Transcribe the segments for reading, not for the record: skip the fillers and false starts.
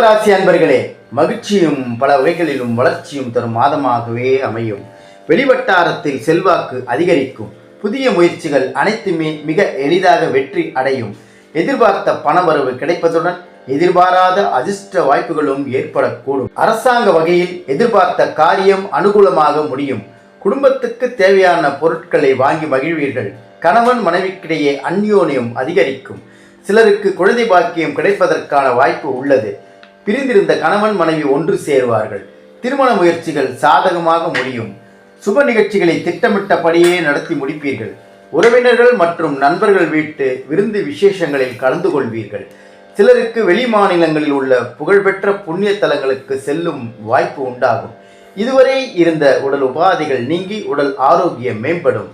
ரிஷபராசி அன்பர்களே, மகிழ்ச்சியும் பல வகைகளிலும் வளர்ச்சியும் தரும் மாதமாகவே அமையும். வெளிவட்டாரத்தில் செல்வாக்கு அதிகரிக்கும். புதிய முயற்சிகள் அனைத்துமே மிக எளிதாக வெற்றி அடையும். எதிர்பார்த்த பணவரவு கிடைப்பதுடன் எதிர்பாராத அதிர்ஷ்ட வாய்ப்புகளும் ஏற்படக்கூடும். அரசாங்க வகையில் எதிர்பார்த்த காரியம் அனுகூலமாக முடியும். குடும்பத்துக்கு தேவையான பொருட்களை வாங்கி மகிழ்வீர்கள். கணவன் மனைவிக்கிடையே அந்யோன்யம் அதிகரிக்கும். சிலருக்கு குழந்தை பாக்கியம் கிடைப்பதற்கான வாய்ப்பு உள்ளது. பிரிந்திருந்த கணவன் மனைவி ஒன்று சேருவார்கள். திருமண முயற்சிகள் சாதகமாக முடியும். சுப நிகழ்ச்சிகளை திட்டமிட்டபடியே நடத்தி முடிப்பீர்கள். உறவினர்கள் மற்றும் நண்பர்கள் வீட்டு விருந்து விசேஷங்களில் கலந்து கொள்வீர்கள். சிலருக்கு வெளி மாநிலங்களில் உள்ள புகழ்பெற்ற புண்ணிய தலங்களுக்கு செல்லும் வாய்ப்பு உண்டாகும். இதுவரை இருந்த உடல் உபாதைகள் நீங்கி உடல் ஆரோக்கியம் மேம்படும்.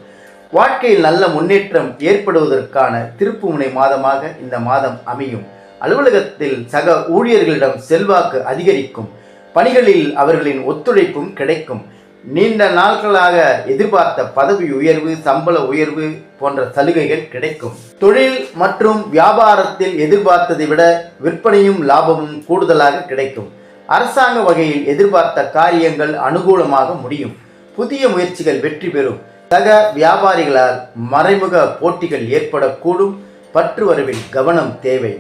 வாழ்க்கையில் நல்ல முன்னேற்றம் ஏற்படுவதற்கான திருப்புமுனை மாதமாக இந்த மாதம் அமையும். அலுவலகத்தில் சக ஊழியர்களிடம் செல்வாக்கு அதிகரிக்கும். பணிகளில் அவர்களின் ஒத்துழைப்பும் கிடைக்கும். நீண்ட நாட்களாக எதிர்பார்த்த பதவி உயர்வு, சம்பள உயர்வு போன்ற சலுகைகள் கிடைக்கும். தொழில் மற்றும் வியாபாரத்தில் எதிர்பார்த்ததை விட விற்பனையும் லாபமும் கூடுதலாக கிடைக்கும். அரசாங்க வகையில் எதிர்பார்த்த காரியங்கள் அனுகூலமாக முடியும். புதிய முயற்சிகள் வெற்றி பெறும். சக வியாபாரிகளால் மறைமுக போட்டிகள் ஏற்படக்கூடும். பற்று வரவில் கவனம் தேவை.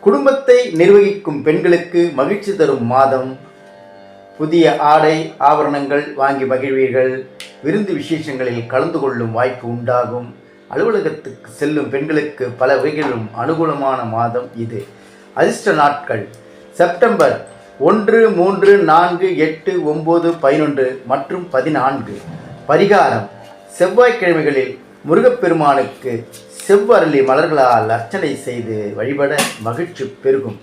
குடும்பத்தை நிர்வகிக்கும் பெண்களுக்கு மகிழ்ச்சி தரும் மாதம். புதிய ஆடை ஆபரணங்கள் வாங்கி மகிழ்வீர்கள். விருந்து விசேஷங்களில் கலந்து கொள்ளும் வாய்ப்பு உண்டாகும். அலுவலகத்துக்கு செல்லும் பெண்களுக்கு பல வகைகளிலும் அனுகூலமான மாதம் இது. அதிர்ஷ்ட நாட்கள் செப்டம்பர் 1, 3, 4, 8, 9, 11 மற்றும் 14. பரிகாரம்: செவ்வாய்க்கிழமைகளில் முருகப்பெருமானுக்கு செவ்வரளி மலர்களால் அர்ச்சனை செய்து வழிபட மகிழ்ச்சி பெருகும்.